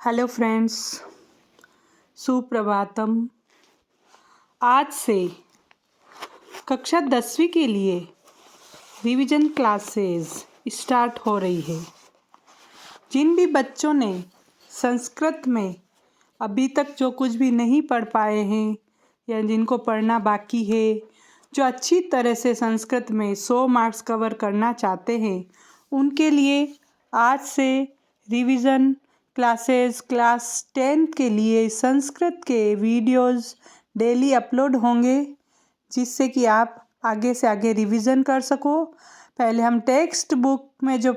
Hello friends, Suprabhatam. आज से कक्षा 10वीं के लिए रिवीजन क्लासेस स्टार्ट हो रही है। जिन भी बच्चों ने संस्कृत में अभी तक जो कुछ भी नहीं पढ़ पाए हैं या जिनको पढ़ना बाकी है, जो अच्छी तरह से संस्कृत में 100 मार्क्स कवर करना चाहते हैं, उनके लिए आज से रिवीजन क्लासेस क्लास 10 के लिए संस्कृत के वीडियोस डेली अपलोड होंगे, जिससे कि आप आगे से आगे रिवीजन कर सको। पहले हम टेक्स्ट बुक में जो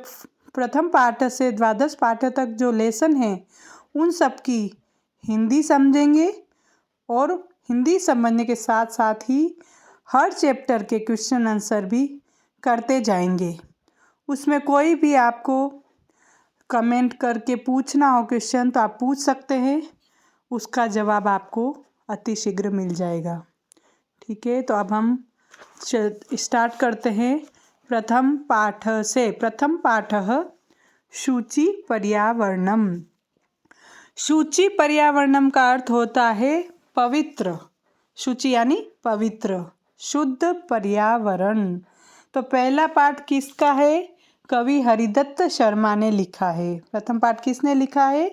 प्रथम पाठ से द्वादश पाठ तक जो लेसन हैं, उन सब की हिंदी समझेंगे और हिंदी समझने के साथ साथ ही हर चैप्टर के क्वेश्चन आंसर भी करते जाएंगे। उसमें कोई भी आपको कमेंट करके पूछना हो क्वेश्चन तो आप पूछ सकते हैं, उसका जवाब आपको अतिशीघ्र मिल जाएगा। ठीक है, तो अब हम स्टार्ट करते हैं प्रथम पाठ से। प्रथम पाठ शुचि पर्यावरणम। शुचि पर्यावरणम का अर्थ होता है पवित्र। शुचि यानी पवित्र, शुद्ध पर्यावरण। तो पहला पाठ किसका है? कवि हरिदत्त शर्मा ने लिखा है। प्रथम पाठ किसने लिखा है?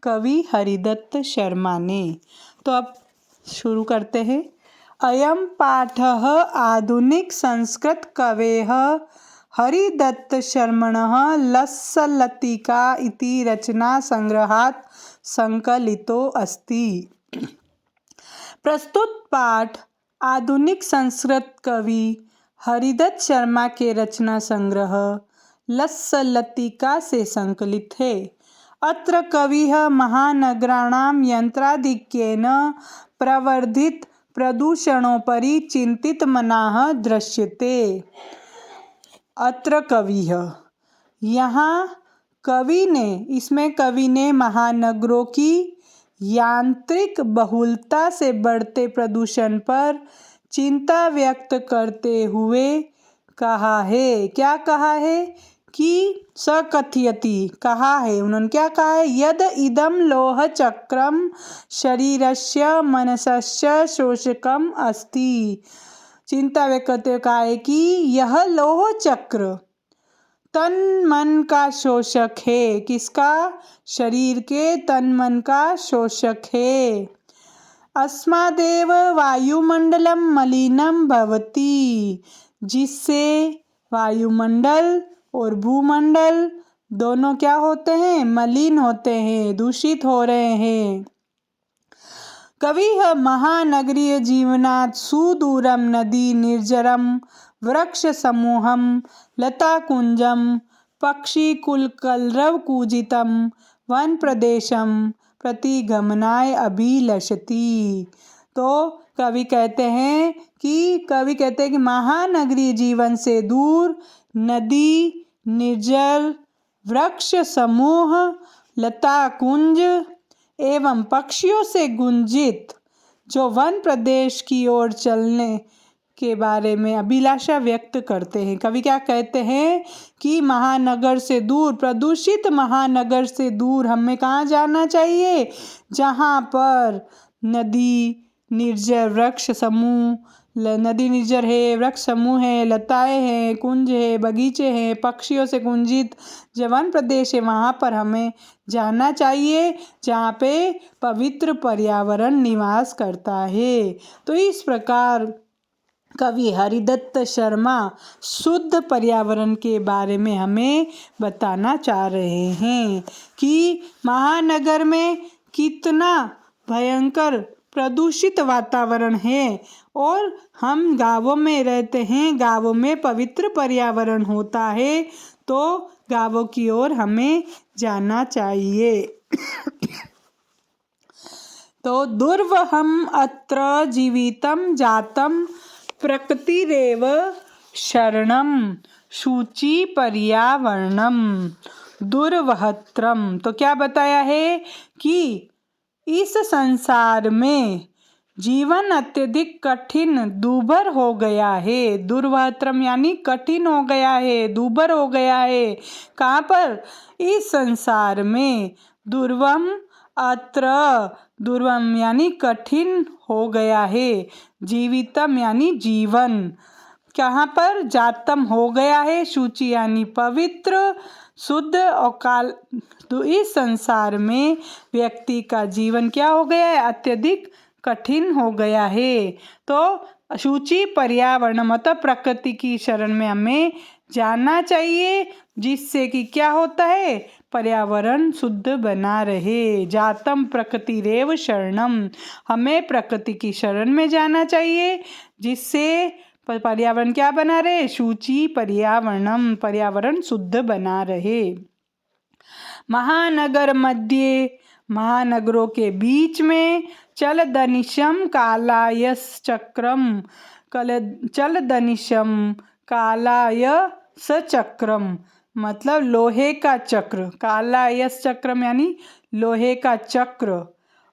कवि हरिदत्त शर्मा ने। तो अब शुरू करते हैं। अयम पाठः आधुनिक संस्कृत कवेः हरिदत्त शर्मणः लस्सलतिका इति रचना संग्रहात् संकलितो अस्ति। प्रस्तुत पाठ आधुनिक संस्कृत कवि हरिदत्त शर्मा के रचना संग्रह लस्सलतिका से संकलित है। अत्र कविः महानगराणां यन्त्राधिक्येन प्रवर्धित प्रदूषणोपरि चिन्तितमनः दृश्यते। अत्र कविः, यहाँ कवि ने, इसमें कवि ने महानगरों की यांत्रिक बहुलता से बढ़ते प्रदूषण पर चिंता व्यक्त करते हुए कहा है। क्या कहा है? कि सकथयति, कहा है, उन्होंने क्या कहा है? यद इदम लोह चक्रम शरीरस्य मनसस्य शोषकम अस्ति। चिंता व्यक्त करते हुए कहा है कि यह लोह चक्र तन मन का शोषक है। किसका? शरीर के तन मन का शोषक है। अस्मादेव वायुमंडलम मलिनम भवति, जिससे वायुमंडल और भूमंडल दोनों क्या होते हैं? मलिन होते हैं, दूषित हो रहे हैं। कविः महानगरीय जीवनात् सुदूरम नदी निर्जरम वृक्ष समूहम लताकुंजम पक्षिकुलकलरव कूजितम वन प्रदेशम प्रतिगमनाय अभिलषति। तो कवि कहते हैं कि महानगरीय जीवन से दूर नदी, निर्जल वृक्ष समूह, लता कुंज एवं पक्षियों से गुंजित जो वन प्रदेश की ओर चलने के बारे में अभिलाषा व्यक्त करते हैं। कवि क्या कहते हैं कि महानगर से दूर, प्रदूषित महानगर से दूर हमें कहाँ जाना चाहिए? जहाँ पर नदी, निर्जर वृक्ष समूह, नदी निर्जर है, वृक्ष समूह है, लताएं हैं, कुंज है, बगीचे हैं, पक्षियों से कुंजित जो वन प्रदेश है, वहाँ पर हमें जाना चाहिए, जहाँ पे पवित्र पर्यावरण निवास करता है। तो इस प्रकार कवि हरिदत्त शर्मा शुद्ध पर्यावरण के बारे में हमें बताना चाह रहे हैं कि महानगर में कितना भयंकर प्रदूषित वातावरण है और हम गांवों में रहते हैं, गांवों में पवित्र पर्यावरण होता है, तो गांवों की ओर हमें जाना चाहिए। तो दुर्वहम अत्र जीवितम जातम प्रकृतिरेव शरणम शुचि पर्यावरणम दुर्वहत्रम। तो क्या बताया है कि इस संसार में जीवन अत्यधिक कठिन दूभर हो गया है। दुर्वहत्रम यानी कठिन हो गया है, दूभर हो गया है। कहाँ पर? इस संसार में। दुर्वम अत्र दुर्वम यानी कठिन हो गया है, जीवितम यानी जीवन, कहाँ पर, जातम हो गया है, शुचि यानी पवित्र, शुद्ध और काल। तो इस संसार में व्यक्ति का जीवन क्या हो गया है, अत्यधिक कठिन हो गया है। तो शुचि पर्यावरण मतलब प्रकृति की शरण में हमें जाना चाहिए, जिससे कि क्या होता है, पर्यावरण शुद्ध बना रहे। जातम प्रकृति रेव शरणम, हमें प्रकृति की शरण में जाना चाहिए, जिससे पर्यावरण क्या बना रहे, शुचि पर्यावरणम, पर्यावरण शुद्ध बना रहे। महानगर मध्य, महानगरों के बीच में, चल दनिशम कालायस चक्रम, चल दनिशम कालाय सचक्रम मतलब लोहे का चक्र, कालायस चक्रम यानी लोहे का चक्र,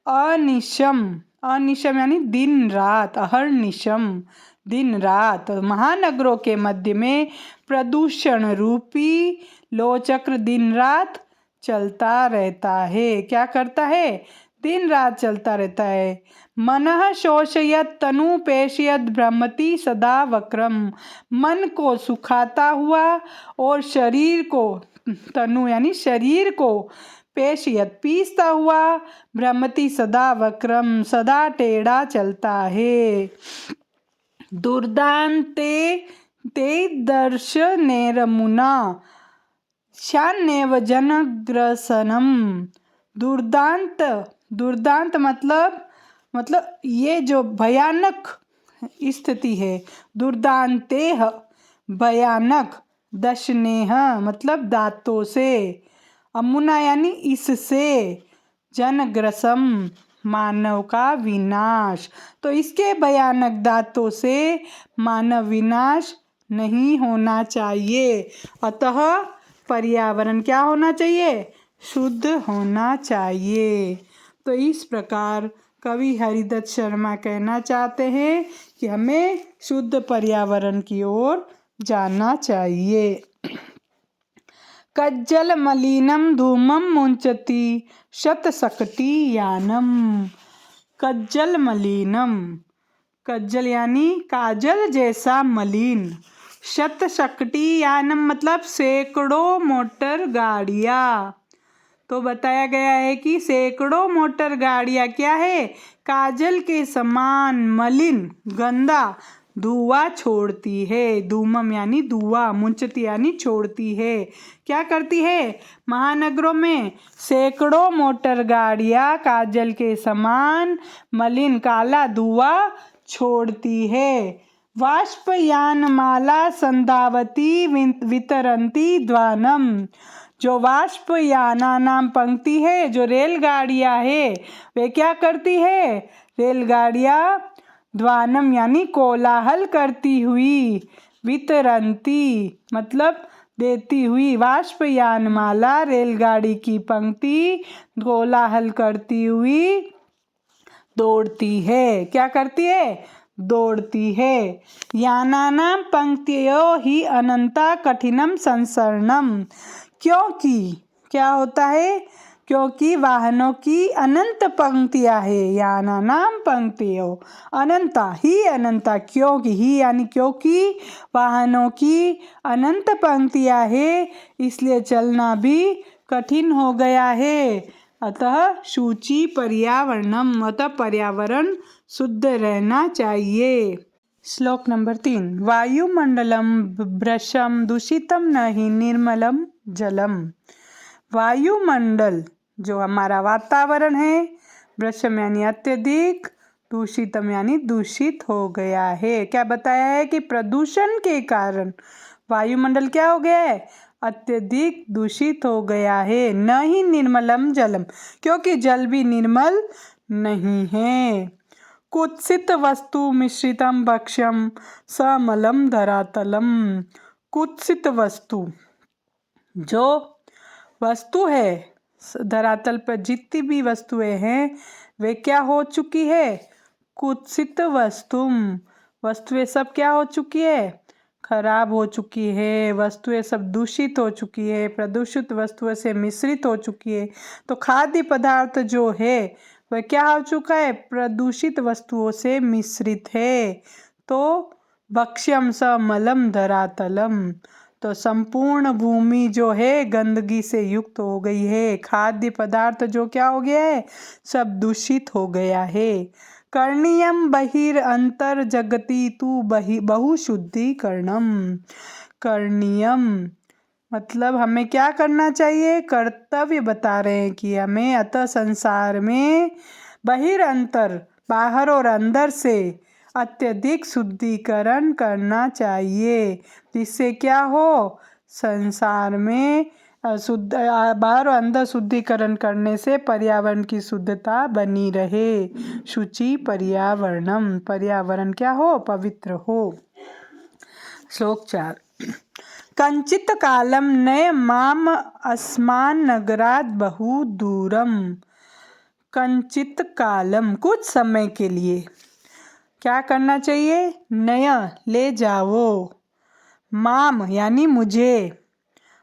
अनिशम, अनिशम यानी दिन रात, अहर्निशम दिन रात, महानगरों के मध्य में प्रदूषण रूपी लोह चक्र दिन रात चलता रहता है। क्या करता है, दिन रात चलता रहता है। मनः शोषयत तनु पेशयत भ्रमति सदा वक्रम, मन को सुखाता हुआ और शरीर को, तनु यानी शरीर को, पेशयत पीसता हुआ, भ्रमति सदा वक्रम सदा टेढ़ा चलता है। दुर्दान्ते ते दर्शनेरमुना शान्यव जनग्रसनम, दुर्दांत, दुर्दांत मतलब ये जो भयानक स्थिति है, दुर्दांतेह भयानक, दशनेह मतलब दांतों से, अमुना यानी इससे, जनग्रसम मानव का विनाश, तो इसके भयानक दांतों से मानव विनाश नहीं होना चाहिए। अतः पर्यावरण क्या होना चाहिए, शुद्ध होना चाहिए। तो इस प्रकार कवि हरिदत्त शर्मा कहना चाहते हैं कि हमें शुद्ध पर्यावरण की ओर जाना चाहिए। कज्जल मलिनम धूमम मुंचति शतशक्ति यानम, कज्जल मलिनम, कज्जल यानी काजल जैसा मलिन, शतशक्ति यानम मतलब सैकड़ों मोटर गाड़ियाँ। तो बताया गया है कि सैकड़ों मोटर गाड़ियाँ क्या है, काजल के समान मलिन गंदा धुआं छोड़ती है। धूमम यानी धुआं, मुंचती यानी छोड़ती है। क्या करती है, महानगरों में सैकड़ों मोटर गाड़ियाँ काजल के समान मलिन काला धुआं छोड़ती है। वाष्पयानमाला संधावती वितरंती ध्वानम, जो वाष्पयाना नाम पंक्ति है, जो रेलगाड़ियाँ है, वे क्या करती है, रेलगाड़ियाँ ध्वानम यानी कोलाहल करती हुई, वितरंती मतलब देती हुई, वाष्पयानमाला रेलगाड़ी की पंक्ति कोलाहल करती हुई दौड़ती है। क्या करती है, दौड़ती है। यानानां पंक्तियों ही अनंता कठिनम संसरणम, क्योंकि क्या होता है, क्योंकि वाहनों की अनंत पंक्तियां है। यानानां पंक्तियों अनंता ही अनंता, क्योंकि ही यानी क्योंकि वाहनों की अनंत पंक्तियां है, इसलिए चलना भी कठिन हो गया है। अतः शुचि पर्यावरणम मतलब पर्यावरण शुद्ध रहना चाहिए। श्लोक नंबर 3, वायुमंडलम भ्रशम दूषितम नहीं निर्मलम जलम, वायुमंडल जो हमारा वातावरण है, भ्रशम यानी अत्यधिक, दूषितम यानी दूषित हो गया है। क्या बताया है कि प्रदूषण के कारण वायुमंडल क्या हो गया है, अत्यधिक दूषित हो गया है। न ही निर्मलम जलम, क्योंकि जल भी निर्मल नहीं है। कुत्सित वस्तु मिश्रितम भक्ष्यम समलम धरातलम, कुत्सित वस्तु जो वस्तु है, धरातल पर जितनी भी वस्तुएं हैं वे क्या हो चुकी है, कुत्सित वस्तुम, वस्तुएं सब क्या हो चुकी है, खराब हो चुकी है, वस्तुएं सब दूषित हो चुकी है, प्रदूषित वस्तुओं से मिश्रित हो चुकी है। तो खाद्य पदार्थ जो है वह क्या हो चुका है? प्रदूषित वस्तुओं से मिश्रित है। तो भक्ष्यम स मलम धरातलम, तो संपूर्ण भूमि जो है गंदगी से युक्त हो गई है। खाद्य पदार्थ जो क्या हो गया है? सब दूषित हो गया है। करणीयम बहिर अंतर जगति तु बहुशुद्धिकरणम। करणीयम मतलब हमें क्या करना चाहिए? कर्तव्य बता रहे हैं कि हमें अतः संसार में बहिर अंतर, बाहर और अंदर से अत्यधिक शुद्धिकरण करना चाहिए, जिससे क्या हो? संसार में शुद्ध बाहर और अंदर शुद्धिकरण करने से पर्यावरण की शुद्धता बनी रहे। शुचि पर्यावरणम, पर्यावरण क्या हो? पवित्र हो। श्लोक 4। कंचित कालम नय माम अस्मान नगरात बहु दूरम। कंचित कालम कुछ समय के लिए क्या करना चाहिए? नया ले जाओ, माम यानी मुझे,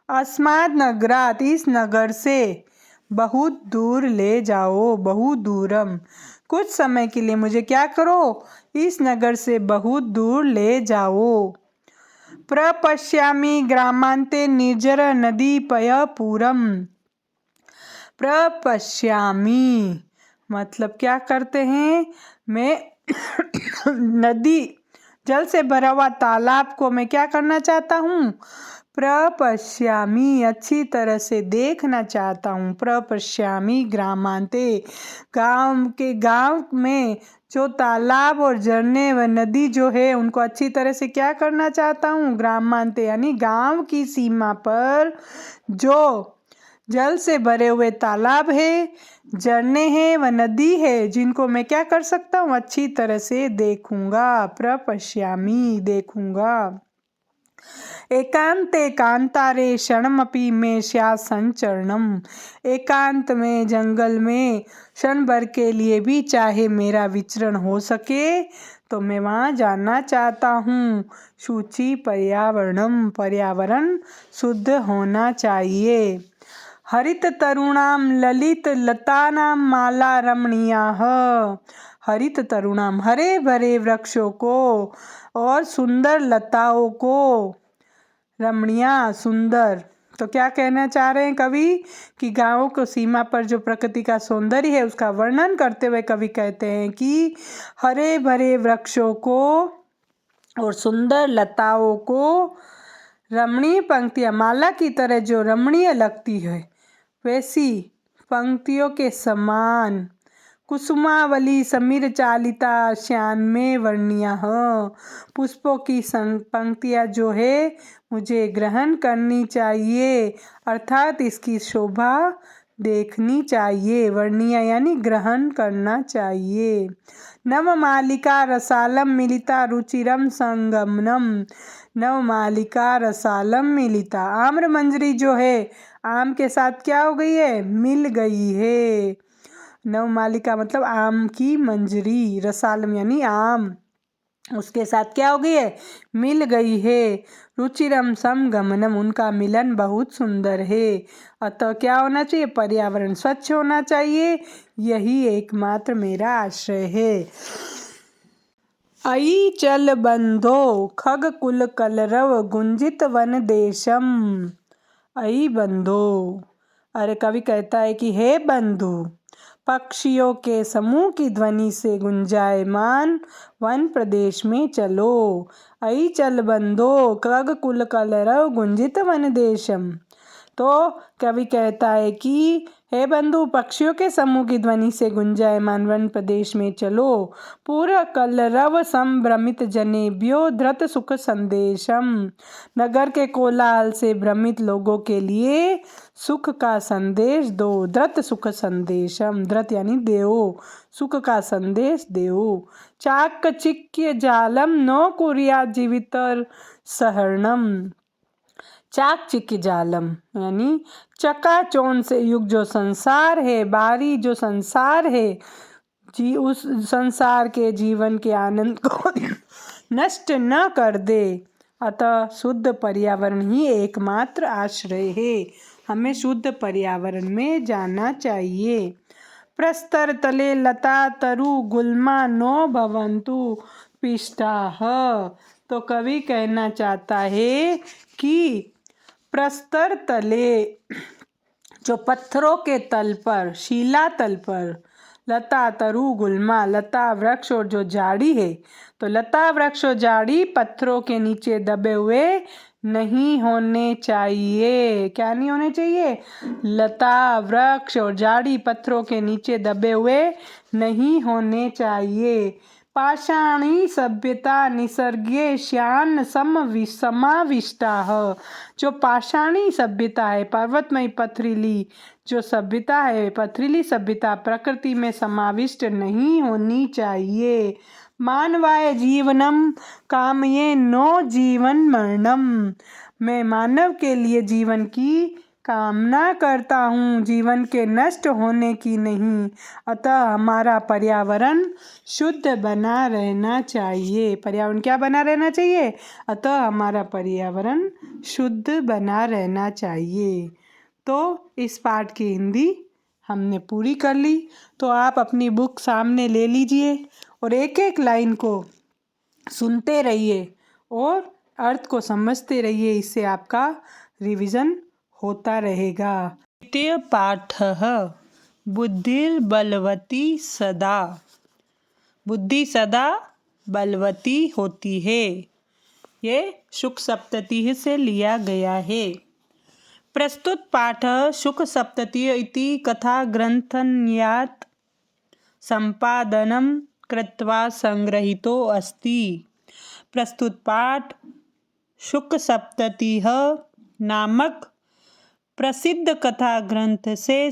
अस्माद नगरात इस नगर से, बहुत दूर ले जाओ, बहु दूरम कुछ समय के लिए मुझे क्या करो? इस नगर से बहुत दूर ले जाओ। प्रपश्यामि ग्रामांते निर्जर नदी पयपूरम। प्रपश्यामि मतलब क्या करते हैं? मैं नदी, जल से भरा हुआ तालाब को मैं क्या करना चाहता हूँ? प्रपश्यामि अच्छी तरह से देखना चाहता हूँ। प्रपश्यामि ग्रामांते गांव में जो तालाब और झरने व नदी जो है उनको अच्छी तरह से क्या करना चाहता हूँ? ग्रामांते यानी गांव की सीमा पर जो जल से भरे हुए तालाब है, झरने हैं व नदी है, जिनको मैं क्या कर सकता हूँ? अच्छी तरह से देखूंगा। प्रपश्यामि देखूंगा। एकांते कांतारे क्षणमपि में स्यात् संचरणम। एकांत में जंगल में क्षण भर के लिए भी चाहे मेरा विचरण हो सके तो मैं वहाँ जाना चाहता हूँ। शुचि पर्यावरणम, पर्यावरण शुद्ध होना चाहिए। हरित तरुणाम ललित लतानाम माला रमणीयाः। हरित तरुणाम हरे भरे वृक्षों को और सुंदर लताओं को, रमणीया सुंदर। तो क्या कहना चाह रहे हैं कवि? कि गाँव को सीमा पर जो प्रकृति का सौंदर्य है उसका वर्णन करते हुए कवि कहते हैं कि हरे भरे वृक्षों को और सुंदर लताओं को, रमणीय पंक्तियाँ माला की तरह जो रमणीय लगती है वैसी पंक्तियों के समान, कुसुमावली समीर चालिता श्यामे वर्णिया, पुष्पों की पंक्तियाँ जो है मुझे ग्रहण करनी चाहिए, अर्थात इसकी शोभा देखनी चाहिए। वर्णिया यानी ग्रहण करना चाहिए। नवमालिका रसालम मिलिता रुचिरम संगमनम। नवमालिका रसालम मिलिता, आम्र मंजरी जो है आम के साथ क्या हो गई है? मिल गई है। नवमालिका मतलब आम की मंजरी, रसालम यानी आम, उसके साथ क्या हो गई है? मिल गई है। रुचिरम समगमनम, उनका मिलन बहुत सुंदर है। अतः क्या होना चाहिए? पर्यावरण स्वच्छ होना चाहिए, यही एकमात्र मेरा आश्रय है। अयि चल बंधो खग कुल कलरव गुंजित वन देशम। अयि बंधो, अरे कवि कहता है कि हे बंधु, पक्षियों के समूह की ध्वनि से गुंजायमान वन प्रदेश में चलो। अयि चल बंधो खग कुल कलरव गुंजित वन देशम। तो कवि कहता है कि हे बंधु, पक्षियों के समूह की ध्वनि से गुंजायमान वन प्रदेश में चलो। पूरा कलरव संभ्रमित जनेभ्यो धृत सुख संदेशम। नगर के कोलाहल से भ्रमित लोगों के लिए सुख का संदेश दो। धृत सुख संदेशम, धृत यानी देओ, सुख का संदेश देओ। चाकचिक्य जालम नो कुर्यात् जीवितर सहरणम। चाकचिक्य जालम यानी चकाचौंध से युक्त जो संसार है, बाहरी जो संसार है, उस संसार के जीवन के आनंद को नष्ट न कर दे। अतः शुद्ध पर्यावरण ही एकमात्र आश्रय है। हमें शुद्ध पर्यावरण में जाना चाहिए। प्रस्तर तले लता तरु गुल्मा नो भवन्तु पिष्टाः। तो कवि कहना चाहता है कि प्रस्तर तले, जो पत्थरों के तल पर, शिला तल पर, लता तरु गुल्मा, लता वृक्ष और जो झाड़ी है, तो लता वृक्ष और झाड़ी पत्थरों के नीचे दबे हुए नहीं होने चाहिए। क्या नहीं होने चाहिए? लता वृक्ष और झाड़ी पत्थरों के नीचे दबे हुए नहीं होने चाहिए। पाषाणी सभ्यता निसर्गे श्यान समाविष्टाः। जो पाषाणी सभ्यता है, पर्वतमय पथरीली जो सभ्यता है, पथरीली सभ्यता प्रकृति में समाविष्ट नहीं होनी चाहिए। मानवाय जीवनम कामये नो जीवन मरणम। मैं मानव के लिए जीवन की कामना करता हूँ, जीवन के नष्ट होने की नहीं। अतः हमारा पर्यावरण शुद्ध बना रहना चाहिए। पर्यावरण क्या बना रहना चाहिए? अतः हमारा पर्यावरण शुद्ध बना रहना चाहिए। तो इस पाठ की हिंदी हमने पूरी कर ली। तो आप अपनी बुक सामने ले लीजिए और एक एक लाइन को सुनते रहिए और अर्थ को समझते रहिए। इससे आपका रिवीजन होता रहेगा। द्वितीय पाठः बुद्धिर्बलवती सदा। बुद्धि सदा बलवती होती है। ये शुक सप्तति से लिया गया है। प्रस्तुत पाठ शुक सप्तति इति कथा ग्रंथन्यात् संपादनं कृत्वा संग्रहितो अस्ति। प्रस्तुत पाठ शुक सप्ततिः नामक प्रसिद्ध कथा ग्रंथ से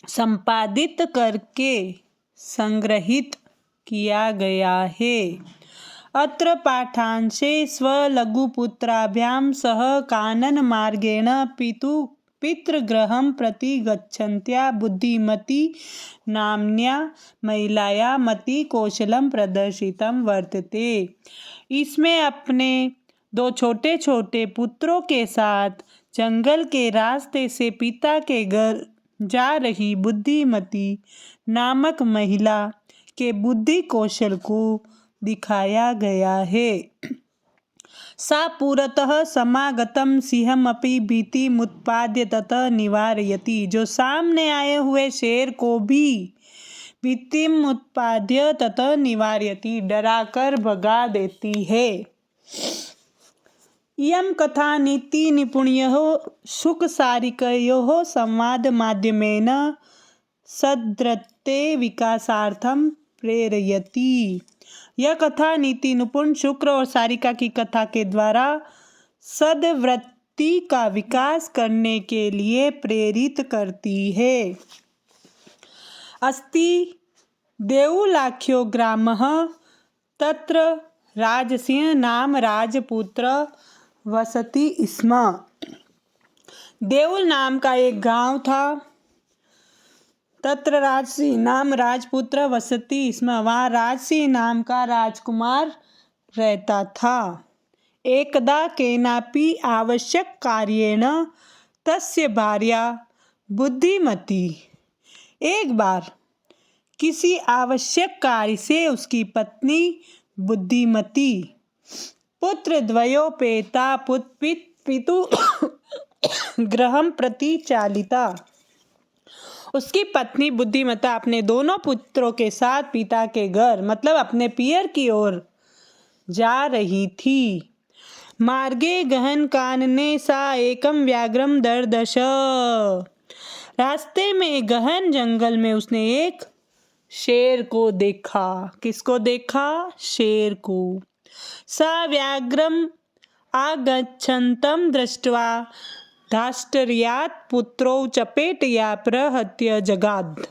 संपादित करके संग्रहित किया गया है। अत्र पाठांशे स्वलघुपुत्राभ्यां सह काननमार्गेण पितृगृहं प्रति गच्छन्त्या बुद्धिमती नाम्न्या महिलाया मतिकौशलं प्रदर्शितं वर्तते। इसमें अपने दो छोटे छोटे पुत्रों के साथ जंगल के रास्ते से पिता के घर जा रही बुद्धिमती नामक महिला के बुद्धि कौशल को दिखाया गया है। सा पुरतः समागतं सिंहमपि भीतिमुत्पाद्य ततः निवारयति। जो सामने आए हुए शेर को भी भीतिमुत्पाद्य ततः निवारयति, डराकर भगा देती है। इयं कथा नीति निपुणयोः शुकसारिकयोः संवादमाध्यमेन सद्वृत्तेः विकासार्थं प्रेरयति। यह कथा नीति निपुण शुक्र और सारिका की कथा के द्वारा सद्वृत्ति का विकास करने के लिए प्रेरित करती है। अस्ति देऊलाख्यो ग्रामः तत्र राजसिंह नाम राजपुत्र वसति स्म। देऊल नाम का एक गांव था। तत्र राजसिंह नाम राजपुत्र वसति स्म। वहाँ राजसिंह नाम का राजकुमार रहता था। एकदा केनापि आवश्यक कार्येण तस्य भार्या बुद्धिमती। एक बार किसी आवश्यक कार्य से उसकी पत्नी बुद्धिमती पुत्रद्वयोपेता पितु गृहं प्रति चालिता। उसकी पत्नी बुद्धिमता अपने दोनों पुत्रों के साथ पिता के घर, मतलब अपने पियर की ओर जा रही थी। मार्गे गहन कानने सा एकम व्याघ्रम दर्दश। रास्ते में गहन जंगल में उसने एक शेर को देखा। किसको देखा? शेर को। सा व्याघ्रम आगच्छन्तं दृष्ट्वा धाष्टर्यात् पुत्रो चपेटया प्रहत्य जगाद।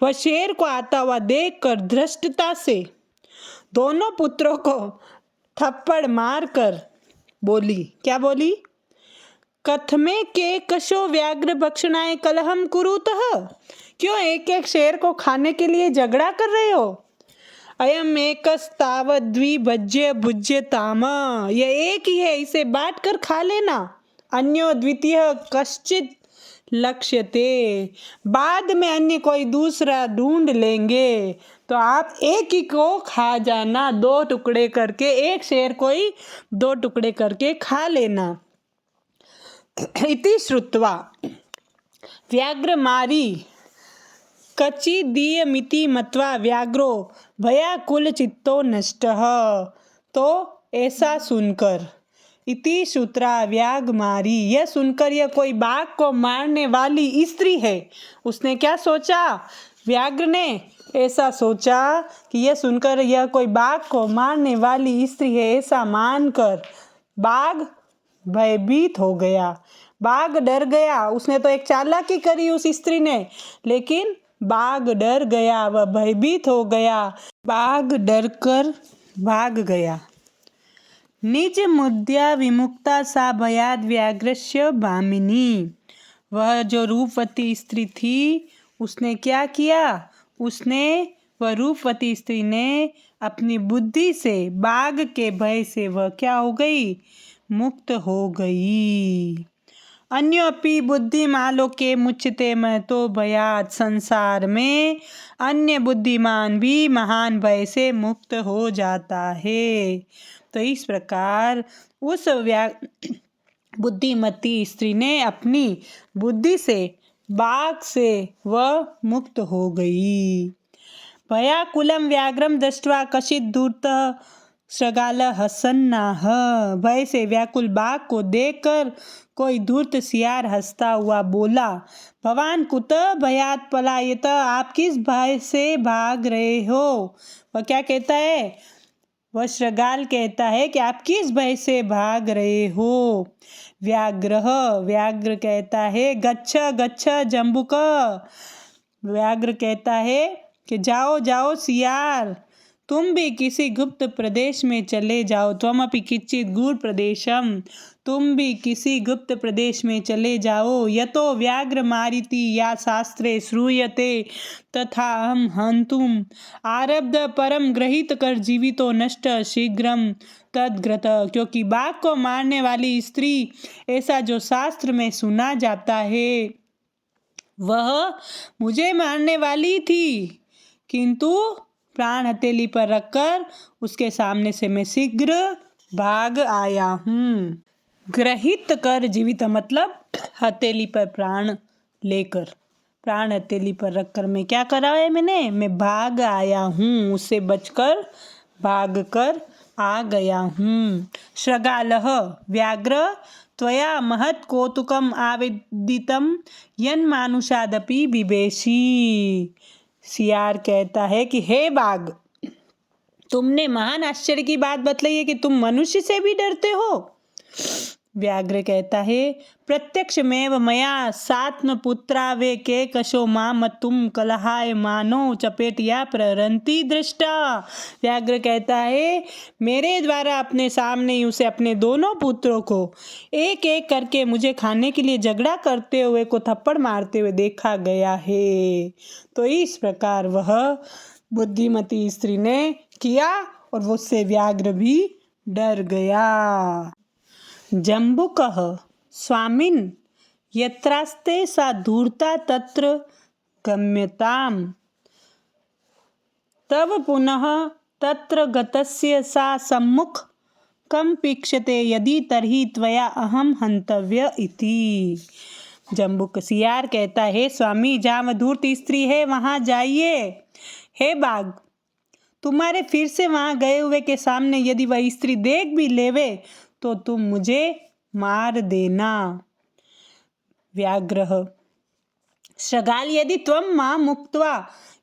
वह शेर को आता हुआ देखकर धृष्टता से दोनों पुत्रों को थप्पड़ मारकर बोली। क्या बोली? कथमे के कशो व्याघ्र भक्षणाय कलहम कुरुतः। क्यों एक एक शेर को खाने के लिए झगड़ा कर रहे हो? अयम एकस्तावद्विभज्य भुज्यताम, यह एक ही है, इसे बांट कर खा लेना। अन्यो द्वितीय कश्चित लक्ष्यते, बाद में अन्य कोई दूसरा ढूंढ लेंगे, तो आप एक ही को खा जाना, दो टुकड़े करके, एक शेर कोई दो टुकड़े करके खा लेना। इति श्रुत्वा व्याघ्रमारी कचिदीयमिति मत्वा व्याघ्रो भयाकुलचित्तो नष्टः। तो ऐसा सुनकर, इति श्रुत्वा व्याघ्रमारी, यह सुनकर यह कोई बाघ को मारने वाली स्त्री है। उसने क्या सोचा? व्याघ्र ने ऐसा सोचा कि यह सुनकर यह कोई बाघ को मारने वाली स्त्री है, ऐसा मानकर बाघ भयभीत हो गया। बाघ डर गया। उसने तो एक चालाकी करी उस स्त्री ने, लेकिन बाघ डर गया, वह भयभीत हो गया। बाघ डरकर भाग गया। निज मुद्या विमुक्ता सा भयाद व्याघ्रस्य भामिनी, वह जो रूपवती स्त्री थी उसने क्या किया? वह रूपवती स्त्री ने अपनी बुद्धि से बाघ के भय से वह क्या हो गई? मुक्त हो गई। अन्योपि बुद्धिमालोके मुच्यते महतो भयात्, संसार में अन्य बुद्धिमान भी महान भय से मुक्त हो जाता है। तो इस प्रकार उस बुद्धिमती स्त्री ने अपनी बुद्धि से बाघ से वह मुक्त हो गई। भयाकुलं व्याघ्रम दृष्ट्वा कश्चित् धूर्तः शृगाल हसन्नाह, भय से व्याकुल बाघ को देखकर कोई धूर्त सियार हंसता हुआ बोला, भवान कुतः भयात् पलायत, आप किस भय से भाग रहे हो? वह क्या कहता है? वह शृगाल कहता है कि आप किस भय से भाग रहे हो? व्याघ्र कहता है गच्छ गच्छ जम्बुक, व्याघ्र कहता है कि जाओ जाओ सियार, तुम भी किसी गुप्त प्रदेश में चले जाओ। त्वमपि किंचित् गूढ़ प्रदेशम, तुम भी किसी गुप्त प्रदेश में चले जाओ। यतो व्याघ्र मारिति या शास्त्रे श्रूयते तथा अहम हंतुम आरब्ध परम गृहीत कर जीवितो नष्ट शीघ्रम तद्ग्रत, क्योंकि बाघ को मारने वाली स्त्री ऐसा जो शास्त्र में सुना जाता है वह मुझे मारने वाली थी, किंतु प्राण हथेली पर रखकर उसके सामने से मैं शीघ्र भाग आया हूँ। ग्रहित कर जीवित मतलब हथेली पर प्राण लेकर, प्राण हथेली पर रखकर मैं क्या करा है? मैं भाग आया हूँ, उससे बचकर भाग कर आ गया हूँ। शृगालः व्याघ्र त्वया महत् कौतुकम आवेदितम यन्मानुषादपि बिभेषि, सियार कहता है कि हे बाघ, तुमने महान आश्चर्य की बात बतलाई है कि तुम मनुष्य से भी डरते हो। व्याघ्र कहता है प्रत्यक्षमेव मया सात्मपुत्रा वे के कशो माम तुम कलहाय मानो चपेटिया प्ररंती दृष्टा। व्याघ्र कहता है मेरे द्वारा अपने सामने ही उसे अपने दोनों पुत्रों को एक एक करके मुझे खाने के लिए झगड़ा करते हुए को थप्पड़ मारते हुए देखा गया है। तो इस प्रकार वह बुद्धिमती स्त्री ने किया और वो उससे व्याघ्र भी डर गया। जम्बुकः स्वामिन् यत्रास्ते सा धूर्ता तत्र गम्यताम्, तव पुनः तत्र गतस्य सा सम्मुख कम पीक्षते यदि तर्हि त्वया अहम हंतव्य इति। जम्बुक सियार कहता है स्वामी, जहाँ वह धूर्त स्त्री है वहाँ जाइए। हे बाघ, तुम्हारे फिर से वहाँ गए हुए के सामने यदि वह स्त्री देख भी लेवे तो तुम मुझे मार देना। व्याघ्र शृगाल यदि त्वं मां मुक्त्वा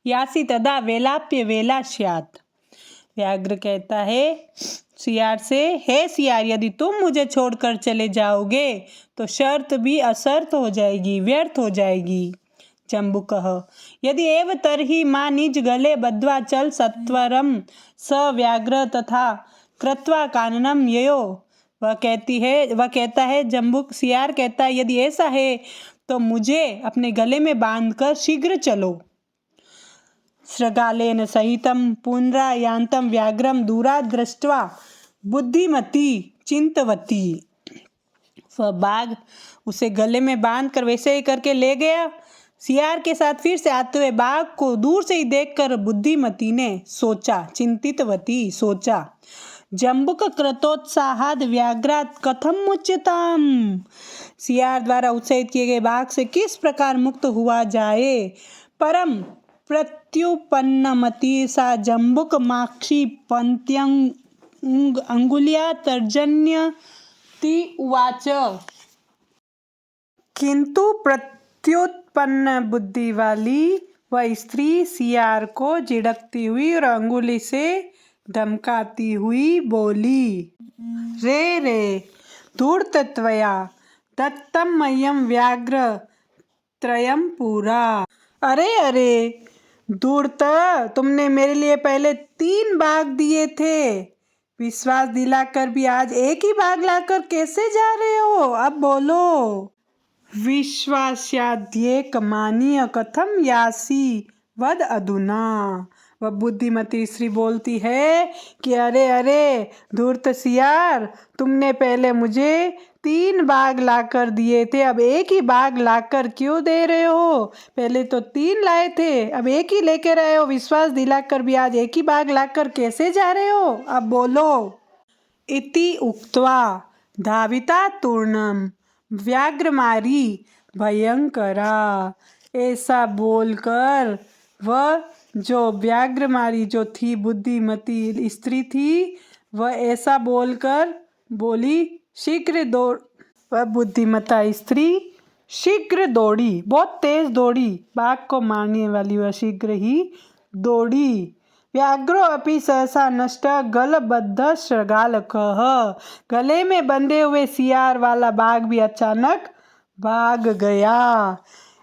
यासि तदा वेलाप्य वेला स्यात्। व्याघ्र कहता है सियार से, हे सियार, यदि तुम मुझे छोड़कर चले जाओगे तो शर्त भी असर्त हो जाएगी, व्यर्थ हो जाएगी। जम्बुकः यदि एव तर्हि मां निज गले बद्ध्वा चल सत्वरम स व्याघ्र तथा कृत्वा काननम ययो। वह कहता है जम्बुक सियार कहता है यदि ऐसा है तो मुझे अपने गले में बांधकर शीघ्र चलो। शृगालेन सहितं पुनरायान्तं व्याघ्रं दूरात् दृष्ट्वा बुद्धिमती चिंतवती। वह बाघ उसे गले में बांध कर वैसे ही करके ले गया। सियार के साथ फिर से आते हुए बाघ को दूर से ही देखकर बुद्धिमती ने सोचा, चिंतितवती सोचा, जम्बुक कृतोत्साहाद व्याघ्रात कथम मुच्यताम। सियार द्वारा उत्साहित किए गए बाघ से किस प्रकार मुक्त हुआ जाए। परम प्रत्युपन्नमति सा जम्बुक माक्षी पंत्यंग अंगुल्या तर्जन्यति उवाच। किंतु प्रत्युत्पन्न बुद्धि वाली वह स्त्री सियार को झिड़कती हुई और अंगुली से धमकाती हुई बोली, रे रे धूर्तत्वया दत्तम मह्यम व्याघ्र त्रयम पूरा। अरे अरे धूर्त, तुमने मेरे लिए पहले 3 बाघ दिए थे, विश्वास दिलाकर भी आज एक ही बाघ लाकर कैसे जा रहे हो, अब बोलो। विश्वास्याद्येक मानीय कथम यासी वद अधुना। वह बुद्धिमती स्त्री बोलती है कि अरे अरे धूर्त सियार, तुमने पहले मुझे 3 बाघ लाकर दिए थे, अब एक ही बाघ लाकर क्यों दे रहे हो। पहले तो 3 लाए थे, अब एक ही लेकर आए हो, विश्वास दिलाकर भी आज एक ही बाघ लाकर कैसे जा रहे हो, अब बोलो। इति उक्त्वा धाविता तूर्णम व्याघ्रमारी भयंकरा। ऐसा बोलकर वह जो व्याघ्रमारी जो थी बुद्धिमती स्त्री थी, वह ऐसा बोलकर बोली, शीघ्र दौड़। वह बुद्धिमता स्त्री शीघ्र दौड़ी, बहुत तेज दौड़ी, बाघ को मारने वाली वह शीघ्र ही दौड़ी। व्याघ्रो अपि सहसा नष्ट गलबद्ध शृगालकः। गले में बंधे हुए सियार वाला बाघ भी अचानक भाग गया।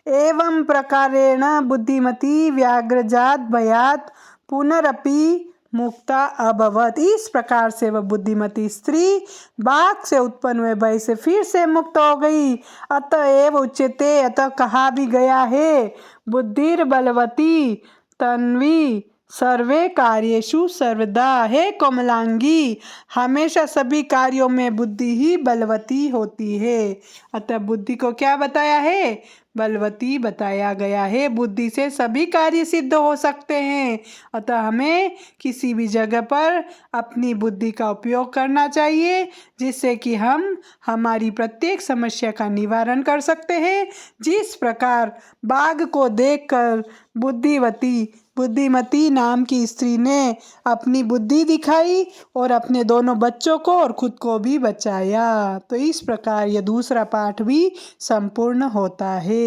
एवं प्रकारेण बुद्धिमती व्याघ्रजात भयात पुनरपि मुक्ता अभवत। इस प्रकार से वह बुद्धिमती स्त्री बाघ से उत्पन्न हुए भय से फिर से मुक्त हो गई। अतएव उच्यते, अतः कहा भी गया है, बुद्धिर बलवती तन्वी सर्वे कार्येषु सर्वदा। है कोमलांगी, हमेशा सभी कार्यों में बुद्धि ही बलवती होती है। अतः बुद्धि को क्या बताया है, बलवती बताया गया है। बुद्धि से सभी कार्य सिद्ध हो सकते हैं। अतः हमें किसी भी जगह पर अपनी बुद्धि का उपयोग करना चाहिए, जिससे कि हम हमारी प्रत्येक समस्या का निवारण कर सकते हैं। जिस प्रकार बाघ को देखकर बुद्धिमती नाम की स्त्री ने अपनी बुद्धि दिखाई और अपने दोनों बच्चों को और खुद को भी बचाया, तो इस प्रकार यह दूसरा पाठ भी संपूर्ण होता है।